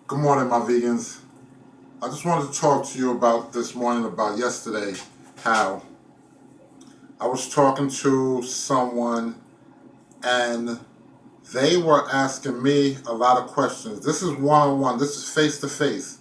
Good morning, my vegans. I just wanted to talk to you about this morning, about yesterday, how I was talking to someone and they were asking me a lot of questions. This is one on one, this is face to face.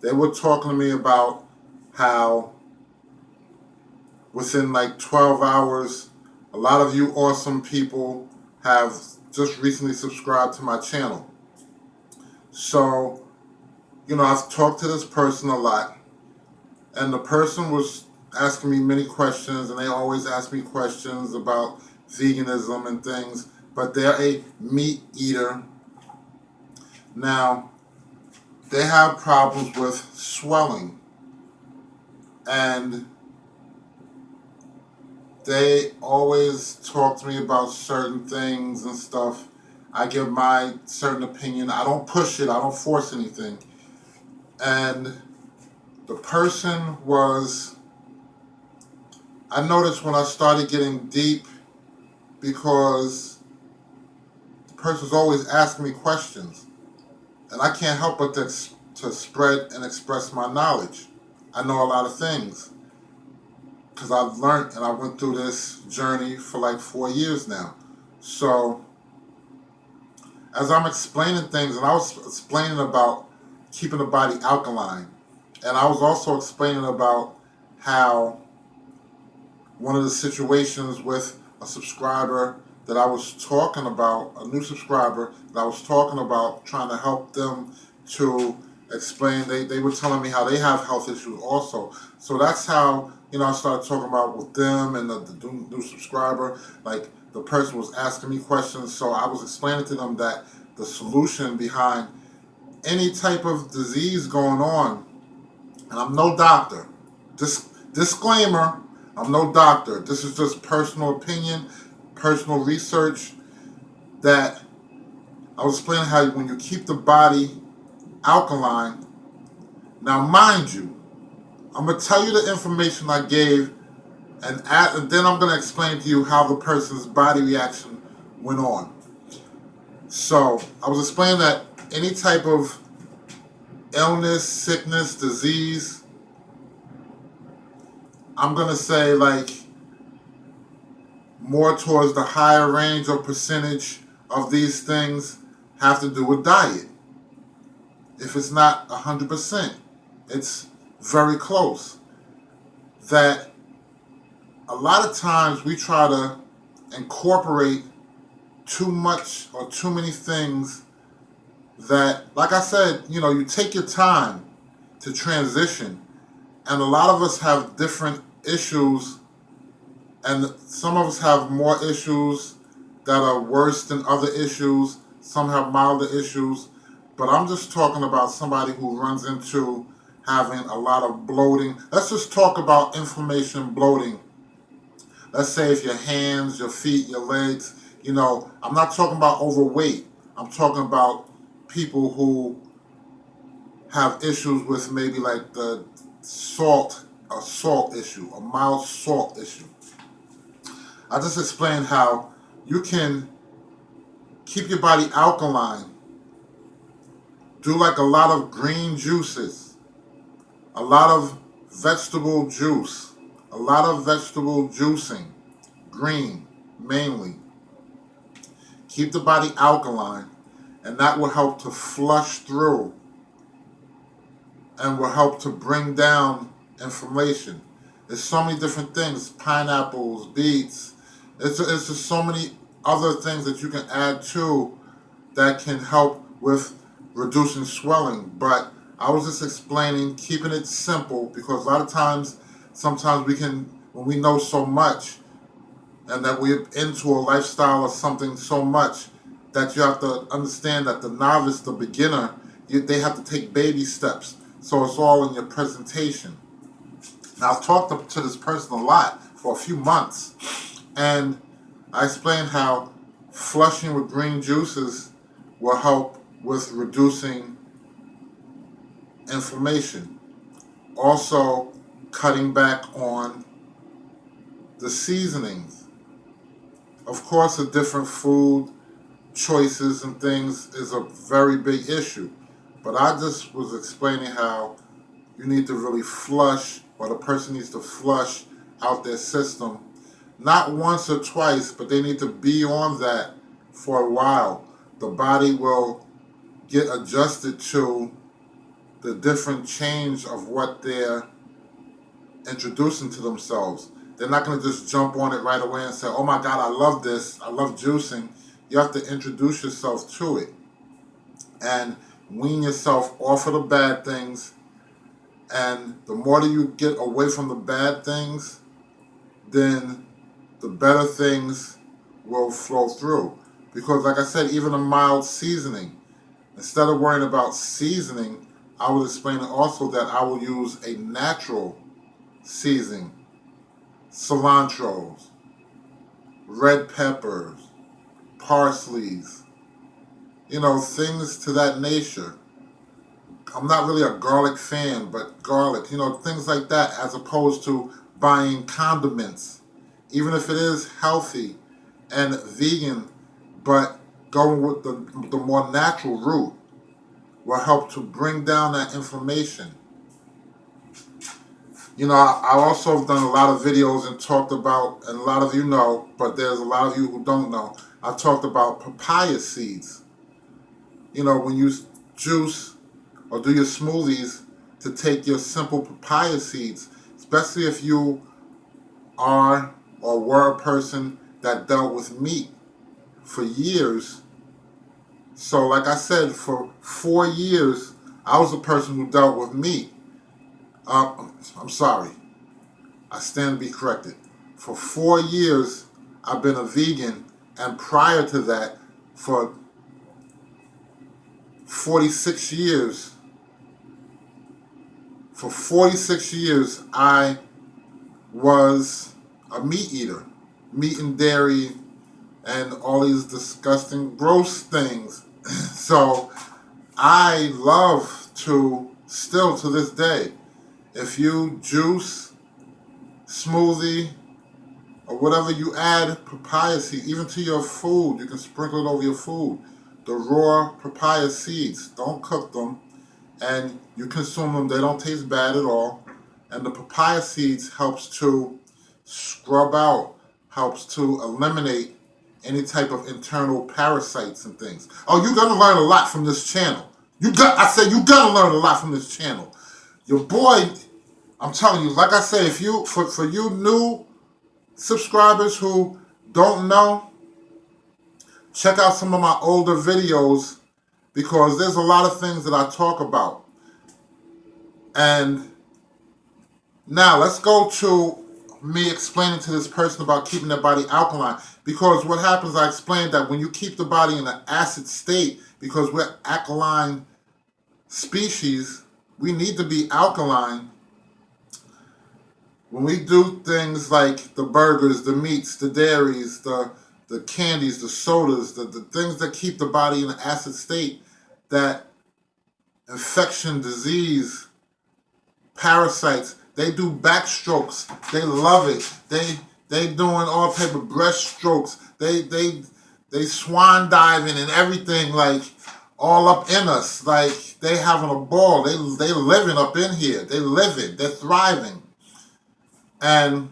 They were talking to me about how within like 12 hours, a lot of you awesome people have just recently subscribed to my channel. So, I've talked to this person a lot. And the person was asking me many questions, and they always ask me questions about veganism and things, but they're a meat eater. Now, they have problems with swelling, and they always talk to me about certain things and stuff. I give my certain opinion. I don't push it, I don't force anything. And the person was, I noticed when I started getting deep, because the person's always asking me questions, and I can't help but to spread and express my knowledge. I know a lot of things because I've learned and I went through this journey for like 4 years now. So as I'm explaining things, and I was explaining about keeping the body alkaline, and I was also explaining about how one of the situations with a subscriber that I was talking about, a new subscriber that I was talking about, trying to help them to explain, they were telling me how they have health issues also. So that's how, I started talking about with them and the new subscriber. Like, the person was asking me questions, so I was explaining to them that the solution behind any type of disease going on, and I'm no doctor. Disclaimer, I'm no doctor. This is just personal opinion, personal research, that I was explaining how when you keep the body alkaline, now mind you, I'm going to tell you the information I gave, and then I'm going to explain to you how the person's body reaction went on. So I was explaining that any type of illness, sickness, disease, I'm going to say like more towards the higher range or percentage of these things have to do with diet. If it's not 100%, it's very close. That a lot of times we try to incorporate too much or too many things that, like I said, you take your time to transition. And a lot of us have different issues, and some of us have more issues that are worse than other issues. Some have milder issues. But I'm just talking about somebody who runs into having a lot of bloating. Let's just talk about inflammation, bloating. Let's say if your hands, your feet, your legs, I'm not talking about overweight. I'm talking about people who have issues with maybe like the salt issue, a mild salt issue. I just explained how you can keep your body alkaline. Do like a lot of green juices, a lot of vegetable juice, a lot of vegetable juicing, green mainly. Keep the body alkaline, and that will help to flush through and will help to bring down inflammation. There's so many different things, pineapples, beets. It's just so many other things that you can add to that can help with reducing swelling. But I was just explaining, keeping it simple, because a lot of times, sometimes when we know so much, and that we're into a lifestyle or something so much, that you have to understand that the novice, the beginner, they have to take baby steps. So it's all in your presentation. Now, I've talked to this person a lot for a few months, and I explained how flushing with green juices will help with reducing inflammation. Also, cutting back on the seasonings. Of course, a different food choices and things is a very big issue. But I just was explaining how you need to really flush, or the person needs to flush out their system, not once or twice, but they need to be on that for a while. The body will get adjusted to the different change of what they're introducing to themselves. They're not going to just jump on it right away and say, oh my God, I love this. I love juicing. You have to introduce yourself to it and wean yourself off of the bad things. And the more that you get away from the bad things, then the better things will flow through. Because like I said, even a mild seasoning, instead of worrying about seasoning, I will explain also that I will use a natural seasoning, cilantros, red peppers, parsleys, things to that nature. I'm not really a garlic fan, but garlic, things like that, as opposed to buying condiments, even if it is healthy and vegan, but going with the more natural route will help to bring down that inflammation. I also have done a lot of videos and talked about, and a lot of you know, but there's a lot of you who don't know, I talked about papaya seeds. When you juice or do your smoothies, to take your simple papaya seeds, especially if you are or were a person that dealt with meat for years. So like I said, for 4 years, I was a person who dealt with meat. I'm sorry. I stand to be corrected. For 4 years, I've been a vegan, and prior to that, for 46 years, I was a meat eater. Meat and dairy and all these disgusting, gross things. So I love to, still to this day, if you juice, smoothie, or whatever you add papaya seed, even to your food, you can sprinkle it over your food. The raw papaya seeds, don't cook them, and you consume them. They don't taste bad at all. And the papaya seeds helps to scrub out, helps to eliminate any type of internal parasites and things. Oh, you're gonna learn a lot from this channel. I said you're gonna learn a lot from this channel. Your boy, I'm telling you, like I said, if you for you new subscribers who don't know, check out some of my older videos, because there's a lot of things that I talk about. And now let's go to me explaining to this person about keeping their body alkaline. Because what happens, I explained that when you keep the body in an acid state, because we're alkaline species, we need to be alkaline. When we do things like the burgers, the meats, the dairies, the candies, the sodas, the things that keep the body in an acid state, that infection, disease, parasites, they do backstrokes. They love it. They doing all type of breaststrokes. They swan diving and everything, like all up in us. Like they having a ball. They living up in here. They living. They're thriving. And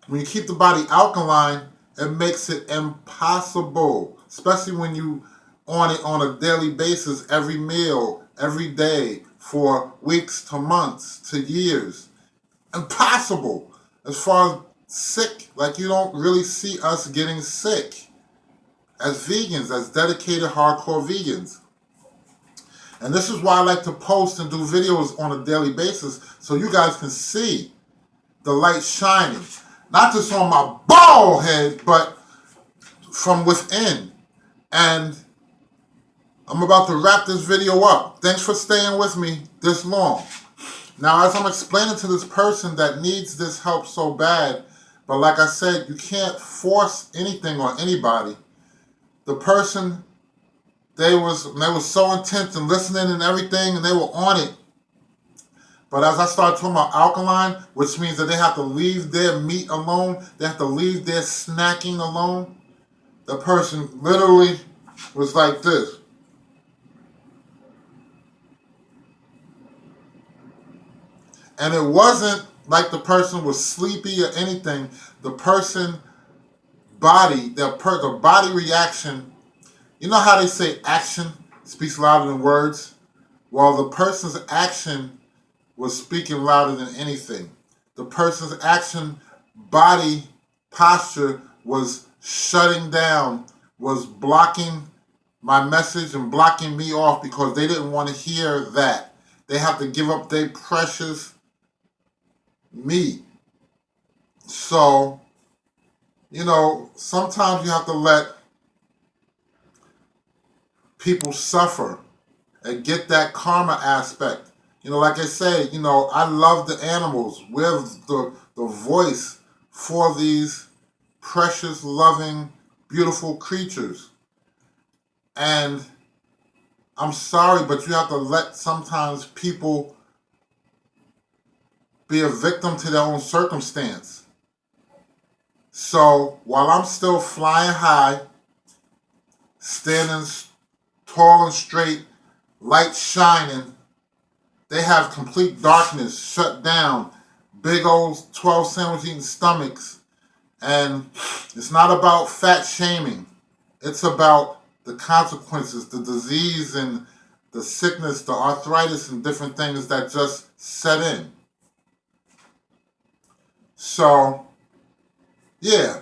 when you keep the body alkaline, it makes it impossible, especially when you on it on a daily basis, every meal, every day, for weeks to months to years. Impossible. As far as sick, like you don't really see us getting sick as vegans, as dedicated hardcore vegans. And this is why I like to post and do videos on a daily basis, so you guys can see the light shining. Not just on my bald head, but from within. And I'm about to wrap this video up. Thanks for staying with me this long. Now, as I'm explaining to this person that needs this help so bad, but like I said, you can't force anything on anybody. The person, they was so intent and listening and everything, and they were on it. But as I started talking about alkaline, which means that they have to leave their meat alone, they have to leave their snacking alone, the person literally was like this. And it wasn't like the person was sleepy or anything. The person body, the body reaction, you know how they say action speaks louder than words? Well, the person's action was speaking louder than anything. The person's action, body posture was shutting down, was blocking my message and blocking me off because they didn't want to hear that. They have to give up their precious me. So, sometimes you have to let people suffer and get that karma aspect. Like I say, I love the animals. We're the voice for these precious, loving, beautiful creatures. And I'm sorry, but you have to let sometimes people be a victim to their own circumstance. So while I'm still flying high, standing tall and straight, light shining, they have complete darkness, shut down, big old 12 sandwich eating stomachs. And it's not about fat shaming. It's about the consequences, the disease and the sickness, the arthritis and different things that just set in. So, yeah.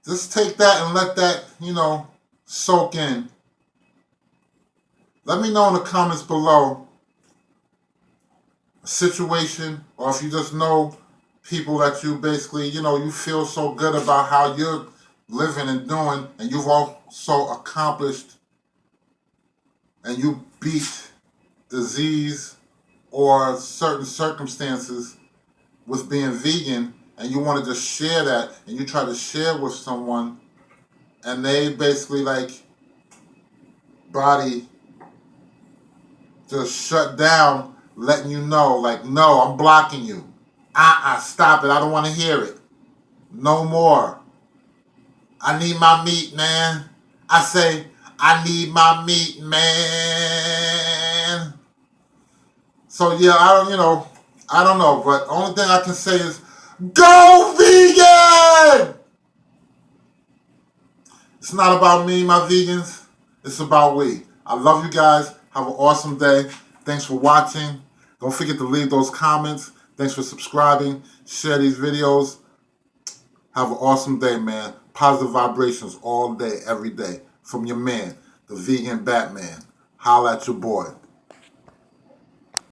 Just take that and let that, soak in. Let me know in the comments below a situation, or if you just know people that you basically, you feel so good about how you're living and doing, and you've also accomplished and you beat disease or certain circumstances with being vegan, and you want to just share that, and you try to share with someone, and they basically body just shut down, letting you know, no, I'm blocking you. Stop it. I don't want to hear it. No more. I need my meat, man. I say, I need my meat, man. So yeah, I don't know, but the only thing I can say is, go vegan! It's not about me, my vegans. It's about we. I love you guys. Have an awesome day. Thanks for watching. Don't forget to leave those comments. Thanks for subscribing. Share these videos. Have an awesome day, man. Positive vibrations all day, every day. From your man, the Vegan Batman. Holla at your boy.